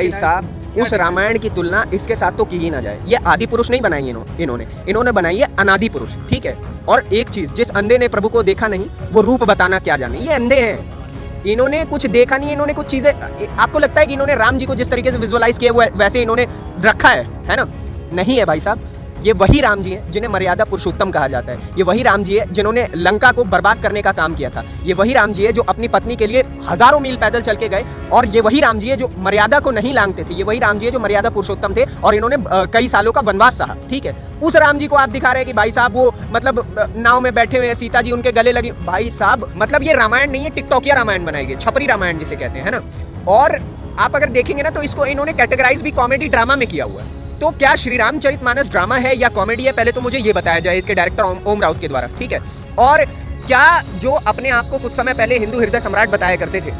भाई साहब उस रामायण की तुलना इसके साथ तो की ही ना जाए। ये आदि पुरुष नहीं बनाई इन्होंने बनाई है अनादि पुरुष, ठीक है। और एक चीज, जिस अंधे ने प्रभु को देखा नहीं वो रूप बताना क्या जाने। ये अंधे हैं, इन्होंने कुछ देखा नहीं, इन्होंने कुछ चीजें, आपको लगता है कि इन्होंने राम जी को जिस तरीके से विजुअलाइज किया वो वैसे इन्होंने रखा है ना? नहीं है भाई साहब। ये वही राम जी हैं जिन्हें मर्यादा पुरुषोत्तम कहा जाता है। ये वही राम जी है जिन्होंने लंका को बर्बाद करने का काम किया था। ये वही राम जी है जो अपनी पत्नी के लिए हजारों मील पैदल चल के गए। और ये वही राम जी है जो मर्यादा को नहीं लांघते थे। ये वही राम जी है जो मर्यादा पुरुषोत्तम थे और इन्होंने कई सालों का वनवास सहा, ठीक है। उस राम जी को आप दिखा रहे हैं कि भाई साहब वो मतलब नाव में बैठे हुए हैं, सीता जी उनके गले लगी। भाई साहब मतलब ये रामायण नहीं है, टिकटॉकिया रामायण बनाई गई, छपरी रामायण जिसे कहते हैं, है ना। और आप अगर देखेंगे ना तो इसको इन्होंने कैटेगराइज भी कॉमेडी ड्रामा में किया हुआ है। तो क्या श्री रामचरितमानस ड्रामा है या कॉमेडी है, पहले तो मुझे ये बताया जाए इसके डायरेक्टर ओम राउत के द्वारा, ठीक है। और क्या जो अपने आप को कुछ समय पहले हिंदू हृदय सम्राट बताया करते थे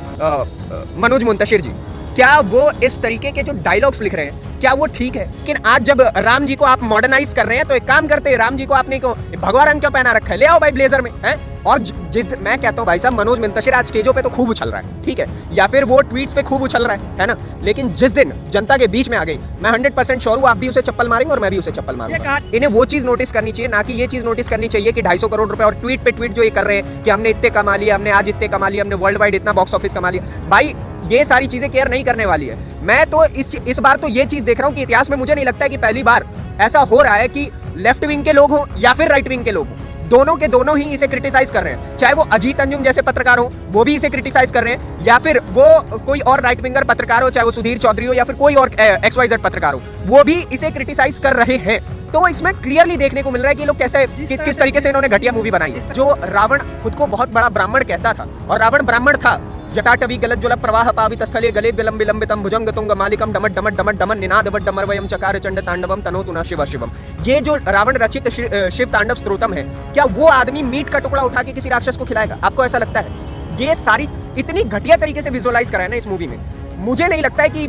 मनोज मुंतशिर जी, क्या वो इस तरीके के जो डायलॉग्स लिख रहे हैं क्या वो ठीक है? लेकिन आज जब राम जी को आप मॉडर्नाइज कर रहे हैं तो एक काम करते हैं, राम जी को आपने को भगवा रंग क्यों पहना रखा है, ले आओ भाई ब्लेजर में, है। और जिस मैं कहता हूँ भाई साहब मनोज मुंतशिर आज स्टेजों पे तो खूब उछल रहा है, ठीक है, या फिर वो ट्वीट्स पे खूब उछल रहा है ना। लेकिन जिस दिन जनता के बीच में आ गई, मैं 100% श्योर हूँ आप भी उसे चप्पल मारेंगे और मैं भी उसे चप्पल मारूंगा। इन्हें वो चीज नोटिस करनी चाहिए, ना कि ये चीज नोटिस करनी चाहिए कि 250 करोड़ रुपए और ट्वीट पे ट्वीट जो ये कर रहे हैं कि हमने इतने कमा लिया, हमने आज इतने कमा लिया, हमने वर्ल्ड वाइड इतना बॉक्स ऑफिस कमा लिया। भाई ये सारी चीजें केयर नहीं करने वाली है। मैं तो इस बार तो ये चीज देख रहा हूँ कि इतिहास में मुझे नहीं लगता है कि पहली बार ऐसा हो रहा है कि लेफ्ट विंग के लोग हो या फिर राइट विंग के लोग हो, दोनों के दोनों ही इसे क्रिटिसाइज कर रहे हैं। चाहे वो अजीत अंजुम जैसे पत्रकार हो वो भी इसे क्रिटिसाइज कर रहे हैं, या फिर वो कोई और राइट विंगर पत्रकार हो, चाहे वो सुधीर चौधरी हो या फिर कोई और XYZ पत्रकार हो, वो भी इसे क्रिटिसाइज कर रहे हैं। तो इसमें क्लियरली देखने को मिल रहा है कि लोग कैसे किस तरीके से इन्होंने घटिया मूवी बनाई है। जो रावण खुद को बहुत बड़ा ब्राह्मण कहता था, और रावण ब्राह्मण था, जटाटवी गलत ज्वल प्रवाह पावित स्थले गले विलंब विलंबितम भुजंग तुंग मालिकम डमट डमट डमट डमन निनाद वट डमरवयम चकार चंड तांडवम तनोतु न शिव शिवम। ये जो रावण रचित शिव तांडव स्तोत्रम है, क्या वो आदमी मीट का टुकड़ा उठा के किसी राक्षस को खिलाएगा? आपको ऐसा लगता है? ये सारी इतनी घटिया तरीके से विजुअलाइज करा है ना इस मूवी में, मुझे नहीं लगता है कि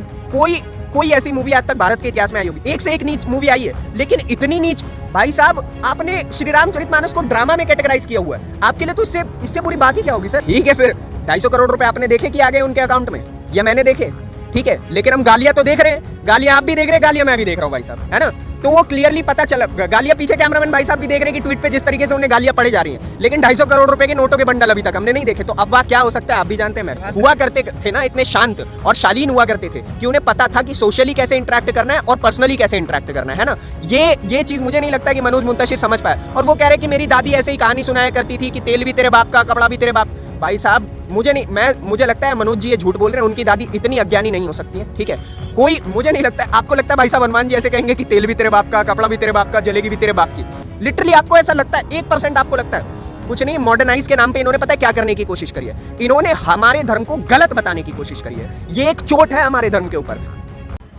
कोई ऐसी मूवी आज तक भारत के इतिहास में आई होगी। एक से एक नीच मूवी आई है, लेकिन इतनी नीच। भाई साहब आपने श्री रामचरितमानस को ड्रामा में कैटेगराइज किया हुआ है, आपके लिए तो इससे बुरी बात ही क्या होगी सर? ठीक है, फिर 250 करोड़ रुपए आपने देखे कि आ गए उनके अकाउंट में, या मैंने देखे, ठीक है। लेकिन हम गालियां तो देख रहे हैं, गालियां आप भी देख रहे हैं, गालियां मैं भी देख रहा हूं भाई साहब, है ना। तो वो क्लियरली पता चला, गालियां पीछे कैमरामैन भाई साहब भी देख रहे हैं कि ट्वीट पे जिस तरीके से उन्हें गालियां पड़े जा रही हैं, लेकिन 250 करोड़ रुपए के नोटों के बंडल अभी तक हमने नहीं देखे। तो अब वह क्या हो सकता है आप भी जानते हैं। मैं हुआ करते थे ना इतने शांत और शालीन हुआ करते थे कि उन्हें पता था कि सोशली कैसे इंटरेक्ट करना है और पर्सनली कैसे इंटरेक्ट करना है ना। ये चीज मुझे नहीं लगता कि मनोज मुंतशिर समझ पाया। और वो कह रहे कि मेरी दादी ऐसे ही कहानी सुनाया करती थी कि तेल भी तेरे बाप का, कपड़ा भी तेरे बाप। भाई साहब मुझे लगता है मनोज जी ये झूठ बोल रहे हैं, उनकी दादी इतनी अज्ञानी नहीं हो सकती है, ठीक है। कोई मुझे नहीं लगता है, आपको लगता है भाई साहब हनुमान जी ऐसे कहेंगे कि तेल भी तेरे बाप का, कपड़ा भी तेरे बाप का, जलेगी भी तेरे बाप की? लिटरली आपको ऐसा लगता है? 1% आपको लगता है? कुछ नहीं, मॉडर्नाइज के नाम पे इन्होंने पता है क्या करने की कोशिश करी है? इन्होंने हमारे धर्म को गलत बताने की कोशिश करी है। ये एक चोट है हमारे धर्म के ऊपर।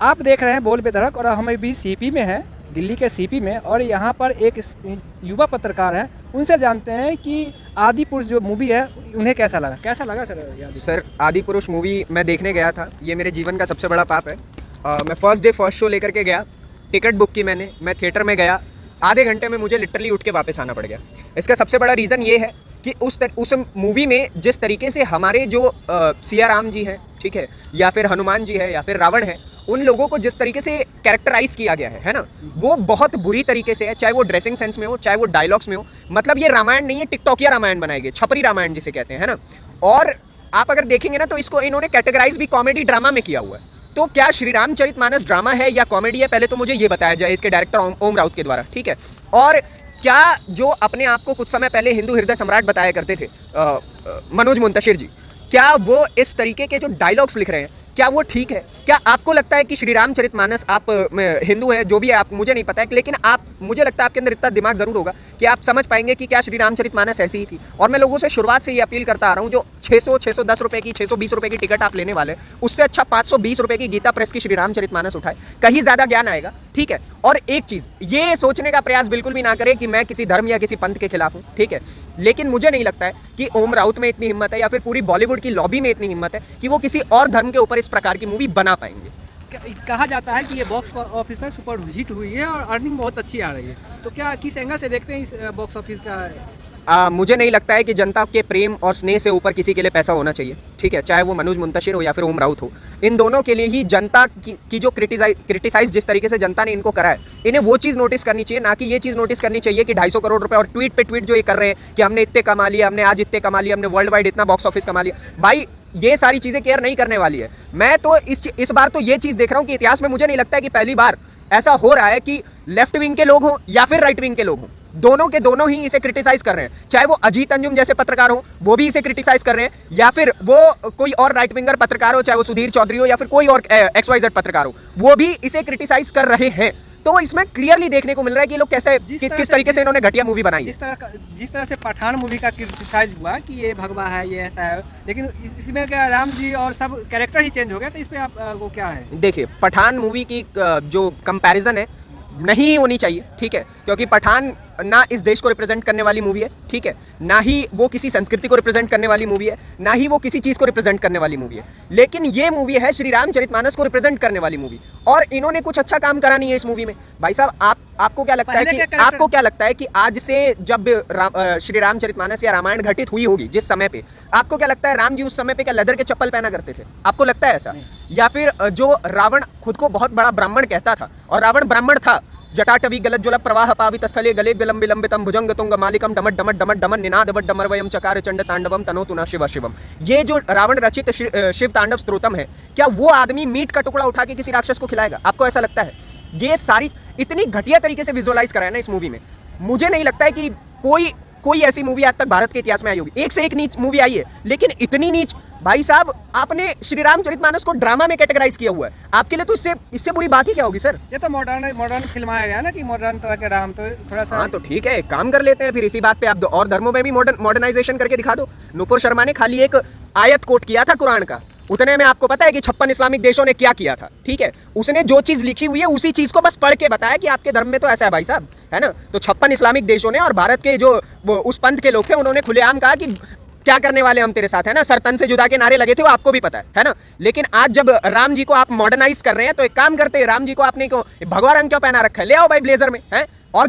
आप देख रहे हैं बोल बेधड़क, और हम अभी सीपी में हैं, दिल्ली के सीपी में, और यहाँ पर एक युवा पत्रकार हैं, उनसे जानते हैं कि आदि पुरुष जो मूवी है उन्हें कैसा लगा सर आदि पुरुष मूवी मैं देखने गया था, ये मेरे जीवन का सबसे बड़ा पाप है। मैं फर्स्ट डे फर्स्ट शो लेकर के गया, टिकट बुक की मैंने, मैं थिएटर में गया, आधे घंटे में मुझे लिटरली उठ के वापस आना पड़ गया। इसका सबसे बड़ा रीज़न ये है कि उस मूवी में जिस तरीके से हमारे जो सिया राम जी हैं, ठीक है, या फिर हनुमान जी है, या फिर रावण है, उन लोगों को जिस तरीके से कैरेक्टराइज किया गया है ना, वो बहुत बुरी तरीके से है। चाहे वो ड्रेसिंग सेंस में हो, चाहे वो डायलॉग्स में हो। मतलब ये रामायण नहीं है, टिकटॉकिया रामायण बनाई गई, छपरी रामायण जिसे कहते हैं, है ना। और आप अगर देखेंगे ना तो इसको इन्होंने कैटेगराइज भी कॉमेडी ड्रामा में किया हुआ है। तो क्या श्री रामचरितमानस ड्रामा है या कॉमेडी है, पहले तो मुझे ये बताया जाए इसके डायरेक्टर ओम राउत के द्वारा, ठीक है। और क्या जो अपने आप को कुछ समय पहले हिंदू हृदय सम्राट बताया करते थे मनोज मुंतशिर जी, क्या वो इस तरीके के जो डायलॉग्स लिख रहे हैं क्या वो ठीक है? क्या आपको लगता है कि श्री रामचरितमानस, आप हिंदू है जो भी है, आप मुझे नहीं पता है, लेकिन मुझे लगता है आपके अंदर इतना दिमाग जरूर होगा कि आप समझ पाएंगे कि क्या श्री रामचरितमानस ऐसी ही थी। और मैं लोगों से शुरुआत से ये अपील करता आ रहा हूँ, जो 610 रुपए की, 620 रुपए की टिकट आप लेने वाले, उससे अच्छा 520 रुपए की गीता प्रेस की श्री रामचरितमानस उठाए, कहीं ज्यादा ज्ञान आएगा, ठीक है। और एक चीज, ये सोचने का प्रयास बिल्कुल भी ना करें कि मैं किसी धर्म या किसी पंथ के खिलाफ हूँ, ठीक है। लेकिन मुझे नहीं लगता है कि ओम राउत में इतनी हिम्मत है, या फिर पूरी बॉलीवुड की लॉबी में इतनी हिम्मत है कि वो किसी और धर्म के ऊपर इस प्रकार की मूवी बना पाएंगे। कहा जाता है कि ये बॉक्स ऑफिस में सुपर हिट हुई है और अर्निंग बहुत अच्छी आ रही है, तो क्या किस एंगल से देखते हैं इस बॉक्स ऑफिस का? मुझे नहीं लगता है कि जनता के प्रेम और स्नेह से ऊपर किसी के लिए पैसा होना चाहिए, ठीक है, चाहे वो मनोज मुंतशिर हो या फिर ओम राउत हो। इन दोनों के लिए ही जनता की जो क्रिटिसाइज जिस तरीके से जनता ने इनको करा है, इन्हें वो चीज़ नोटिस करनी चाहिए, ना कि ये चीज़ नोटिस करनी चाहिए कि 250 करोड़ रुपए और ट्वीट पे ट्वीट जो ये कर रहे हैं कि हमने इतने कमा लिया, हमने आज इतने कमा लिया, हमने वर्ल्ड वाइड इतना बॉक्स ऑफिस कमा लिया। भाई ये सारी चीज़ें केयर नहीं करने वाली है। मैं तो इस बार तो ये चीज़ देख रहा हूँ कि इतिहास में मुझे नहीं लगता है कि पहली बार ऐसा हो रहा है कि लेफ्ट विंग के लोग हों या फिर राइट विंग के लोग हों, दोनों के दोनों ही इसे क्रिटिसाइज कर रहे हैं। चाहे वो अजीत अंजुम जैसे पत्रकार हो, वो भी इसे क्रिटिसाइज कर रहे हैं, या फिर वो कोई और राइट विंगर पत्रकार हो, चाहे वो सुधीर चौधरी हो या फिर कोई और XYZ पत्रकार हो, वो भी इसे क्रिटिसाइज कर रहे हैं। तो इसमें क्लियरली देखने को मिल रहा है कि ये लोग कैसे किस तरीके से इन्होंने घटिया मूवी बनाई है। जिस तरह से पठान मूवी का क्रिटिसाइज हुआ कि ये भगवा है, ये ऐसा है, लेकिन इसमें क्या राम जी और सब कैरेक्टर ही चेंज हो गया, तो इस पे आप वो क्या है? देखिए, पठान मूवी की जो कंपैरिजन है नहीं होनी चाहिए, ठीक है, क्योंकि पठान ना इस देश को रिप्रेजेंट करने वाली मूवी है, ठीक है, ना ही वो किसी संस्कृति को रिप्रेजेंट करने वाली मूवी है, ना ही वो किसी चीज़ को रिप्रेजेंट करने वाली मूवी है। लेकिन ये मूवी है श्री रामचरितमानस को रिप्रेजेंट करने वाली मूवी, और इन्होंने कुछ अच्छा काम करा नहीं है इस मूवी में। भाई साहब, आपको क्या लगता है कि आज से जब श्री रामचरितमानस या रामायण घटित हुई होगी जिस समय पे, आपको क्या लगता है राम जी उस समय पे क्या लेदर के चप्पल पहना करते थे? आपको लगता है ऐसा? या फिर जो रावण खुद को बहुत बड़ा ब्राह्मण कहता था, और रावण ब्राह्मण था, जटाटवी गलत जुल प्रवाह पावित स्थले गले विलंब विलंबितम भुजंग तुंग मालिकम डमट डमट डमट डमन निनाद वट डमरवयम चकार चंड तांडवम तनोतु न शिव शिवम। ये जो रावण रचित शिव तांडव स्तोत्रम है, क्या वो आदमी मीट का टुकड़ा उठा के किसी राक्षस को खिलाएगा? आपको ऐसा लगता है? ये सारी इतनी घटिया तरीके से विजुअलाइज करा है ना इस मूवी में, मुझे नहीं लगता है कि कोई ऐसी मूवी आज तक भारत के इतिहास में आई होगी। एक से एक नीच मूवी आई है, लेकिन इतनी नीच। भाई साहब, आपने श्री रामचरितमानस को ड्रामा में कैटेगराइज किया हुआ है, आपके लिए तो इससे बुरी बात ही क्या होगी सर? ये तो मॉडर्न फिल्माया गया ना कि मॉडर्न तरह के राम, तो थोड़ा सा। हाँ तो ठीक है, एक काम कर लेते हैं फिर इसी बात पे, आप और धर्मों में भी मॉडर्नाइजेशन करके दिखा दो। नुपुर शर्मा ने खाली एक आयत कोट किया था कुरान का, उतने में आपको पता है कि 56 इस्लामिक देशों ने क्या किया था, ठीक है? उसने जो चीज लिखी हुई है उसी चीज को बस पढ़ के बताया कि आपके धर्म में तो ऐसा है भाई साहब, है ना? तो 56 इस्लामिक देशों ने और भारत के जो उस पंथ के लोग थे, उन्होंने खुलेआम कहा कि क्या करने वाले हम तेरे साथ, है ना? सर तन से जुदा के नारे लगे थे, वो आपको भी पता है ना? लेकिन आज जब राम जी को आप मॉडर्नाइज कर रहे हैं, तो एक काम करते हैं, राम जी को आपने क्यों भगवा रंग क्यों पहना रखा है? ले आओ भाई ब्लेजर में, है? और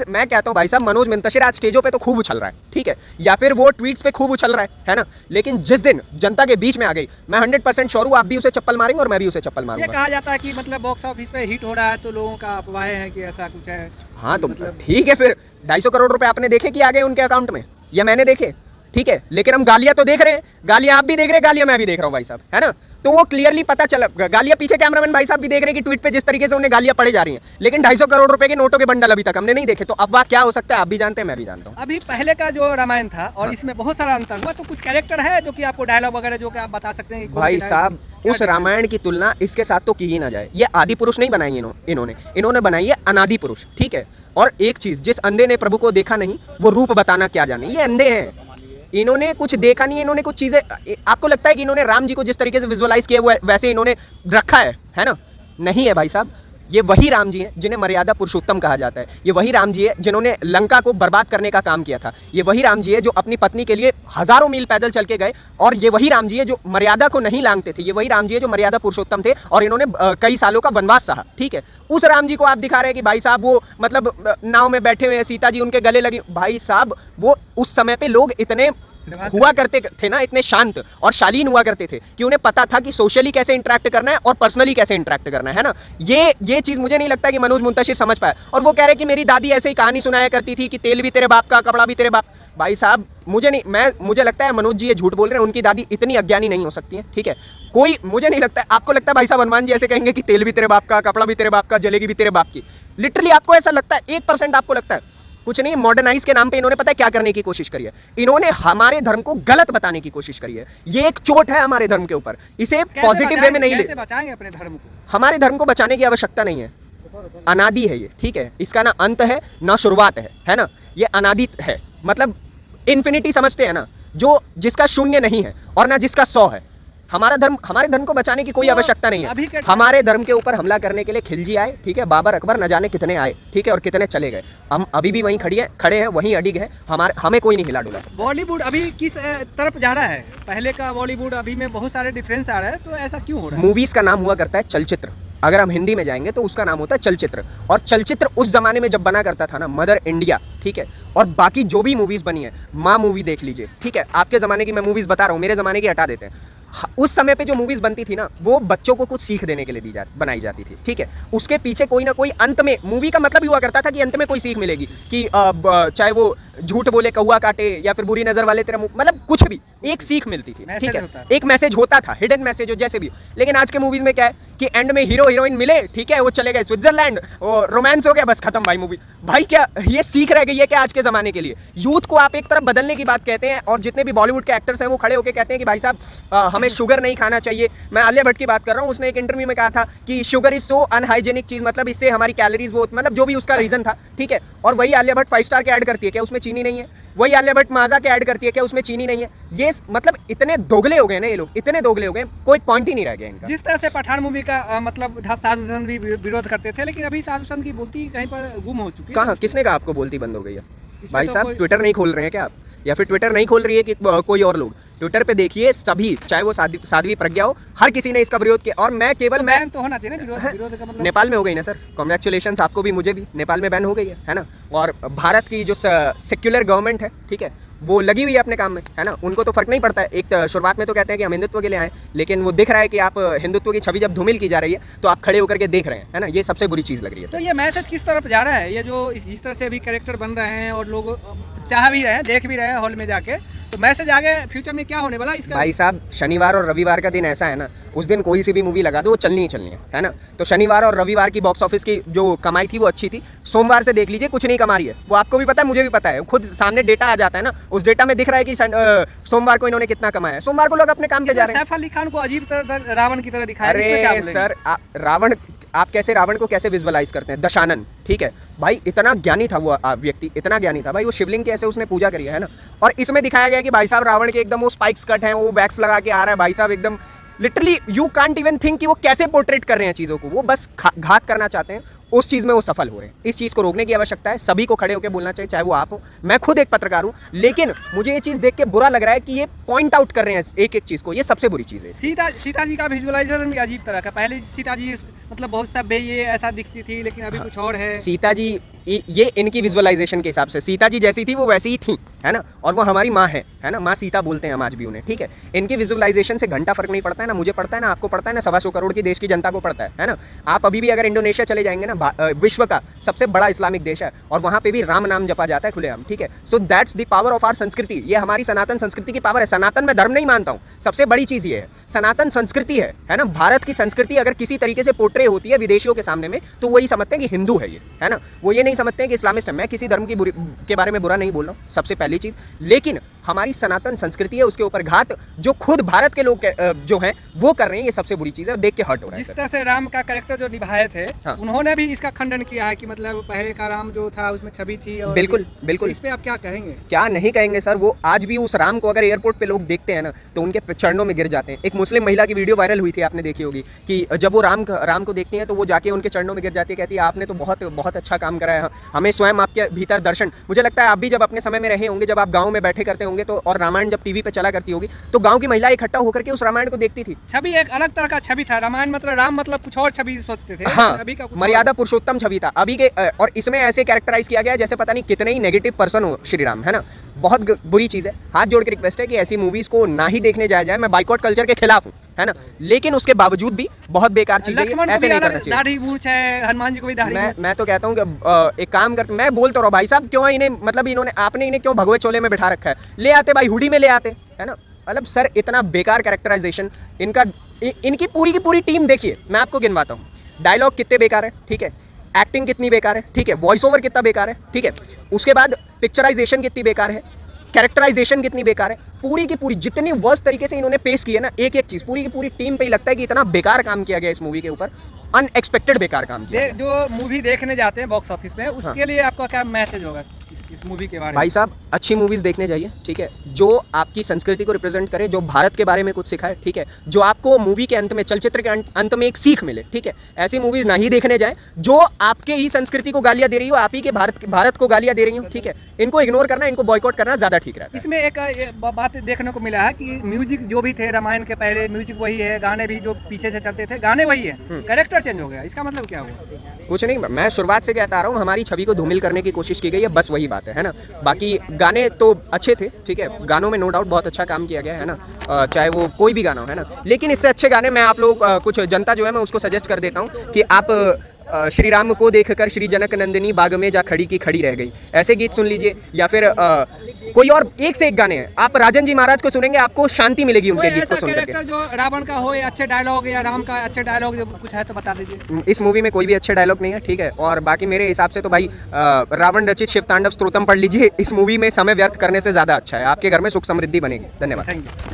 मैं कहता हूं भाई साहब, मनोज मुंतशिर आज स्टेजों पे तो खूब उछल रहा है, ठीक है, या फिर वो ट्वीट्स पे खूब उछल रहा है ना? लेकिन जिस दिन जनता के बीच में आ गई, मैं 100% श्योर हूं आप भी उसे चप्पल मारेंगे और मैं भी उसे चप्पल मारूंगा। ये कहा जाता है कि मतलब बॉक्स ऑफिस पे हिट हो रहा है, तो लोगों का अफवाह है कि ऐसा कुछ है। हाँ तो ठीक है, फिर 250 करोड़ रुपए आपने देखे कि आ गए उनके अकाउंट में, या मैंने देखे? ठीक है, लेकिन हम गालियां तो देख रहे हैं, गालियां आप भी देख रहे हैं, गालियां मैं भी देख रहा हूं भाई साहब, है ना? तो वो क्लियरली पता चला, गालियां पीछे कैमरामैन भाई साहब भी देख रहे हैं कि ट्वीट पे जिस तरीके से उन्हें गालियां पड़े जा रही हैं, लेकिन 250 करोड़ रुपए के नोटों के बंडल अभी तक हमने नहीं देखे। तो अफवाह क्या हो सकता है, आप भी जानते हैं, मैं भी जानता हूँ। अभी पहले का जो रामायण था और इसमें बहुत सारा अंतर हुआ, तो कुछ कैरेक्टर है जो कि आपको डायलॉग वगैरह जो कि आप बता सकते हैं? भाई साहब, उस रामायण की तुलना इसके साथ तो की ही ना जाए। ये आदि पुरुष नहीं बनाई इन्होंने बनाई है अनादि पुरुष, ठीक है? और एक चीज, जिस अंधे ने प्रभु को देखा नहीं, वो रूप बताना क्या जाने। ये अंधे हैं, इन्होंने कुछ देखा नहीं, इन्होंने कुछ चीजें, आपको लगता है कि इन्होंने राम जी को जिस तरीके से विजुअलाइज किया हुआ है वैसे इन्होंने रखा है ना? नहीं है भाई साहब, ये वही राम जी हैं जिन्हें मर्यादा पुरुषोत्तम कहा जाता है। ये वही राम जी है जिन्होंने लंका को बर्बाद करने का काम किया था। ये वही राम जी है जो अपनी पत्नी के लिए हजारों मील पैदल चल के गए, और ये वही राम जी है जो मर्यादा को नहीं लांघते थे। ये वही राम जी है जो मर्यादा पुरुषोत्तम थे, और इन्होंने कई सालों का वनवास सहा, ठीक है? उस राम जी को आप दिखा रहे हैं कि भाई साहब वो मतलब नाव में बैठे हुए हैं, सीता जी उनके गले लगी। भाई साहब, वो उस समय पे लोग इतने हुआ करते थे ना, इतने शांत और शालीन हुआ करते थे कि उन्हें पता था कि सोशली कैसे इंटरेक्ट करना है और पर्सनली कैसे इंटरेक्ट करना है ना? ये चीज मुझे नहीं लगता कि मनोज मुंतशिर समझ पाया। और वो कह रहे कि मेरी दादी ऐसे ही कहानी सुनाया करती थी कि तेल भी तेरे बाप का, कपड़ा भी तेरे बाप। भाई साहब, मुझे लगता है मनोज जी ये झूठ बोल रहे हैं, उनकी दादी इतनी अज्ञानी नहीं हो सकती है, ठीक है? कोई, मुझे नहीं लगता है। आपको लगता है भाई साहब हनुमान जी ऐसे कहेंगे कि तेल भी तेरे बाप का, कपड़ा भी तेरे बाप का, जलेगी भी तेरे बाप की? लिटरली आपको ऐसा लगता है? 1% आपको लगता है? कुछ नहीं। मॉडर्नाइज के नाम पे इन्होंने पता है क्या करने की कोशिश करी है? इन्होंने हमारे धर्म को गलत बताने की कोशिश करी है। ये एक चोट है हमारे धर्म के ऊपर, इसे पॉजिटिव वे में नहीं ले। कैसे बचाएंगे अपने धर्म को? हमारे धर्म को बचाने की आवश्यकता नहीं है, अनादि है ये, ठीक है? इसका ना अंत है ना शुरुआत है ना? ये अनादि है, मतलब इन्फिनिटी समझते हैं ना, जो जिसका शून्य नहीं है और ना जिसका 100 है। हमारे धर्म को बचाने की कोई आवश्यकता नहीं है। हमारे धर्म के ऊपर हमला करने के लिए खिलजी आए, ठीक है? बाबर अकबर न जाने कितने आए, ठीक है? और कितने चले गए। हम अभी भी वहीं खड़े हैं, वहीं अडिग है, हमें कोई नहीं हिला डुला सकता। बॉलीवुड अभी किस तरफ जा रहा है? पहले का बॉलीवुड अभी में बहुत सारे डिफरेंस आ रहा है, तो ऐसा क्यों हो रहा है? मूवीज का नाम हुआ करता है चलचित्र, अगर हम हिंदी में जाएंगे तो उसका नाम होता है चलचित्र। और चलचित्र उस जमाने में जब बना करता था ना, मदर इंडिया, ठीक है, और बाकी जो भी मूवीज़ बनी है, माँ मूवी देख लीजिए, ठीक है, आपके ज़माने की मैं मूवीज़ बता रहा हूँ, मेरे ज़माने की हटा देते हैं। उस समय पे जो मूवीज़ बनती थी ना, वो बच्चों को कुछ सीख देने के लिए बनाई जाती थी, ठीक है। उसके पीछे कोई ना कोई अंत में, मूवी का मतलब ही हुआ करता था कि अंत में कोई सीख मिलेगी कि चाहे वो झूठ बोले कौवा काटे या फिर बुरी नज़र वाले तेरा मुंह, मतलब कुछ भी एक सीख मिलती थी, ठीक है, एक मैसेज होता था, हिडन मैसेज हो जैसे भी। लेकिन आज के मूवीज़ में क्या है कि एंड में हीरो हीरोइन मिले, ठीक है, वो चले गए स्विट्जरलैंड, वो रोमांस हो गया, बस खत्म भाई मूवी। भाई क्या ये सीख रह गई है क्या आज के ज़माने के लिए? यूथ को आप एक तरफ बदलने की बात कहते हैं, और जितने भी बॉलीवुड के एक्टर्स हैं वो खड़े होकर कहते हैं कि भाई साहब हमें शुगर नहीं खाना चाहिए। मैं आलिया भट्ट की बात कर रहा हूँ, उसने एक इंटरव्यू में कहा था कि शुगर इज सो अनहाइजेनिक चीज़, मतलब इससे हमारी कैलोरीज वो, मतलब जो भी उसका रीज़न था, ठीक है। और वही आलिया भट्ट 5 स्टार के ऐड करती है, क्या उसमें चीनी नहीं है? वही आलिया भट्ट माजा के ऐड करती है, क्या उसमें चीनी नहीं है? ये मतलब इतने दोगले हो गए ना ये लोग, इतने दोगले हो गए, कोई पॉइंट ही नहीं रह गया इनका। जिस तरह से पठान मूवी का मतलब साधु संत भी विरोध करते थे, लेकिन अभी साधु संत की बोलती कहीं पर गुम हो चुकी है। कहाँ, किसने कहा आपको बोलती बंद हो गई है? भाई साहब ट्विटर नहीं खोल रहे हैं क्या आप, या फिर ट्विटर नहीं खोल रही है कि कोई और लोग? ट्विटर पे देखिए, सभी, चाहे वो साध्वी प्रज्ञा हो, हर किसी ने इसका विरोध किया। और मैं केवल मैं तो होना चाहिए ना विरोध का मतलब। नेपाल में हो गई ना सर, कॉन्ग्रेचुलेशंस आपको भी मुझे भी, नेपाल में बैन हो गई है ना। और भारत की जो सेक्युलर गवर्नमेंट है, ठीक है, वो लगी हुई है अपने काम में, है ना। उनको तो फर्क नहीं पड़ता है। एक शुरुआत में तो कहते हैं कि हम हिंदुत्व के लिए आए, लेकिन वो दिख रहा है कि आप हिंदुत्व की छवि जब धूमिल की जा रही है तो आप खड़े होकर के देख रहे हैं, है ना। ये सबसे बुरी चीज़ लग रही है तो ये मैसेज किस तरफ जा रहा है? ये जो जिस तरह से अभी कैरेक्टर बन रहे हैं और लोग चाह भी रहे हैं, देख भी रहे हैं हॉल में जाके, तो मैसेज आगे फ्यूचर में क्या होने वाला इसका? भाई साहब शनिवार और रविवार का दिन ऐसा है ना, उस दिन कोई सी भी मूवी लगा दो वो चलनी ही चलनी है ना। तो शनिवार और रविवार की बॉक्स ऑफिस की जो कमाई थी वो अच्छी थी। सोमवार से देख लीजिए कुछ नहीं कमा रही है, वो आपको भी पता है, मुझे भी पता है, खुद सामने डेटा आ जाता है ना, उस डेटा में दिख रहा है कि सोमवार को इन्होंने कितना कमाया है। सोमवार को लोग अपने काम पे जा रहे हैं। सैफ अली खान को अजीब तरह रावण की तरह दिखाया। अरे सर रावण, आप कैसे रावण को कैसे विजुअलाइज करते हैं? दशानन, ठीक है भाई, इतना ज्ञानी था वो व्यक्ति, इतना ज्ञानी था भाई, वो शिवलिंग की ऐसे उसने पूजा करी है ना। और इसमें दिखाया गया कि भाई साहब रावण के एकदम वो स्पाइक्स कट हैं, वो वैक्स लगा के आ रहा है भाई साहब, एकदम literally you can't even think कि वो कैसे पोर्ट्रेट कर रहे हैं चीज़ों को, वो बस घात करना चाहते हैं, उस चीज़ में वो सफल हो रहे हैं। इस चीज़ को रोकने की आवश्यकता है, सभी को खड़े होकर बोलना चाहिए, चाहे वो आप हो, मैं खुद एक पत्रकार हूँ, लेकिन मुझे ये चीज़ देख के बुरा लग रहा है कि ये पॉइंट आउट कर रहे हैं एक एक चीज़ को, ये सबसे बुरी चीज़ है। सीता जी का विजुअलाइजेशन भी अजीब तरह का, पहले सीता जी मतलब बहुत सभ्य ये ऐसा दिखती थी, लेकिन अभी कुछ और है। सीता जी, ये इनकी विजुअलाइजेशन के हिसाब से सीता जी जैसी थी वो वैसी ही थी, है ना, और वो हमारी माँ है ना, माँ सीता बोलते हैं हम आज भी उन्हें, ठीक है। इनकी विजुअलाइजेशन से घंटा फर्क नहीं पड़ता है ना, मुझे पड़ता है ना, आपको पड़ता है ना, 125 करोड़ की देश की जनता को पड़ता है ना। आप अभी भी अगर इंडोनेशिया चले जाएंगे ना, विश्व का सबसे बड़ा इस्लामिक देश है, और वहाँ पे भी राम नाम जपा जाता है खुलेआम, ठीक है। So that's the power of our संस्कृति, ये हमारी सनातन संस्कृति की पावर है। सनातन में धर्म नहीं मानता हूँ, सबसे बड़ी चीज़ ये है, सनातन संस्कृति है ना। भारत की संस्कृति अगर किसी तरीके से पोर्ट्रे होती है विदेशियों के सामने में, तो वही समझते हैं कि हिंदू है ये, है ना, वो ये नहीं समझते हैं कि इस्लामिस्ट है। मैं किसी धर्म के बारे में बुरा नहीं बोल रहा हूँ, सबसे पहली चीज़, लेकिन हमारी सनातन संस्कृति है, उसके ऊपर घात जो खुद भारत के लोग जो हैं वो कर रहे हैं, ये सबसे बुरी चीज़ है, देख के हर्ट हो रहा है। जिस तरह से राम का कैरेक्टर जो निभाए थे, हाँ। उन्होंने भी इसका खंडन किया है कि मतलब पहले का राम जो था उसमें छवि थी, और बिल्कुल बिल्कुल। इस पे आप क्या कहेंगे? क्या नहीं कहेंगे सर, वो आज भी उस राम को अगर एयरपोर्ट पे लोग देखते हैं ना तो उनके चरणों में गिर जाते हैं। एक मुस्लिम महिला की वीडियो वायरल हुई थी, आपने देखी होगी, कि जब वो राम को देखती हैं तो वो जाके उनके चरणों में गिर जाती है, कहती है आपने तो बहुत बहुत अच्छा काम करा है, हमें स्वयं आपके भीतर दर्शन। मुझे लगता है आप भी जब अपने समय में रहे होंगे, जब आप गाँव में बैठे करते होंगे तो, और रामायण जब टीवी पे चला करती होगी, तो गाँव की महिला इकट्ठा होकर के उस रामायण को देखती थी। छवि एक अलग तरह का छवि था, रामायण मतलब राम मतलब कुछ और छवि सोचते थे। हाँ, अभी का मर्यादा पुरुषोत्तम छवि था अभी के, और इसमें ऐसे कैरेक्टराइज किया गया जैसे पता नहीं कितने ही नेगेटिव पर्सन हो श्री राम, है ना। बहुत बुरी चीज़ है, हाथ जोड़ के रिक्वेस्ट है कि ऐसी मूवीज़ को ना ही देखने जाया जाए। मैं बाइकआउट कल्चर के खिलाफ हूँ, है ना, लेकिन उसके बावजूद भी बहुत बेकार चीज़ है, ऐसे नहीं करना चाहिए। दाढ़ी मूंछ है, हनुमान जी को भी दाढ़ी मूंछ। मैं तो कहता हूँ कि एक काम कर, मैं बोलता रहा भाई साहब, क्यों इन्हें, मतलब इन्होंने, आपने इन्हें क्यों भगवे चोले में बिठा रखा है? ले आते भाई, हुडी में ले आते, है ना। मतलब सर इतना बेकार कैरेक्टराइजेशन इनका, इनकी पूरी की पूरी टीम देखिए, मैं आपको गिनवाता हूँ। डायलॉग कितने बेकार है, ठीक है, एक्टिंग कितनी बेकार है, ठीक है, वॉइस ओवर कितना बेकार है, ठीक है, उसके बाद पिक्चराइजेशन कितनी बेकार है, कैरेक्टराइजेशन कितनी बेकार है, पूरी की पूरी जितनी वर्स्ट तरीके से इन्होंने पेश की है ना, एक एक चीज़ पूरी की पूरी टीम पे ही लगता है कि इतना बेकार काम किया गया इस मूवी के ऊपर, अनएक्सपेक्टेड बेकार काम किया। जो मूवी देखने जाते हैं बॉक्स ऑफिस में, उसके लिए आपका क्या मैसेज होगा? इस मूवी के बारे में? भाई साहब अच्छी मूवीज़ देखने जाइए, ठीक है, जो आपकी संस्कृति को रिप्रेजेंट करे, जो भारत के बारे में कुछ सिखाए, ठीक है, जो आपको मूवी के अंत में, चलचित्र के अंत में एक सीख मिले, ठीक है। ऐसी मूवीज़ ना ही देखने जाएं जो आपके ही संस्कृति को गालियाँ दे रही हो, आप ही के भारत को गालियाँ दे रही हो, ठीक है। इनको इग्नोर करना, इनको बॉयकॉट करना ज़्यादा ठीक रहता है। इसमें एक बात देखने को मिला है कि म्यूजिक जो भी थे रामायण के पहले, म्यूजिक वही है, गाने भी जो पीछे से चलते थे गाने वही है, कैरेक्टर चेंज हो गया, इसका मतलब क्या हुआ? कुछ नहीं, मैं शुरुआत से कहता आ रहा हूँ, हमारी छवि को धूमिल करने की कोशिश की गई है, बस वही बात है ना। बाकी गाने तो अच्छे थे, ठीक है, गानों में नो डाउट बहुत अच्छा काम किया गया है ना, चाहे वो कोई भी गाना हो, है ना। लेकिन इससे अच्छे गाने मैं आप लोग कुछ जनता जो है मैं उसको सजेस्ट कर देता हूँ कि आप श्री राम को देखकर श्री जनक नंदिनी बाग में जा खड़ी की खड़ी रह गई, ऐसे गीत सुन लीजिए। या फिर कोई और एक से एक गाने हैं, आप राजन जी महाराज को सुनेंगे, आपको शांति मिलेगी उनके गीत को सुन करके। जो रावण का हो, अच्छे डायलॉग या राम का अच्छे डायलॉग जो कुछ है तो बता दीजिए। इस मूवी में कोई भी अच्छे डायलॉग नहीं है, ठीक है। और बाकी मेरे हिसाब से तो भाई रावण रचित शिव तांडव स्तोत्रम पढ़ लीजिए, इस मूवी में समय व्यर्थ करने से ज़्यादा अच्छा है, आपके घर में सुख समृद्धि बनेगी। धन्यवाद। Thank you.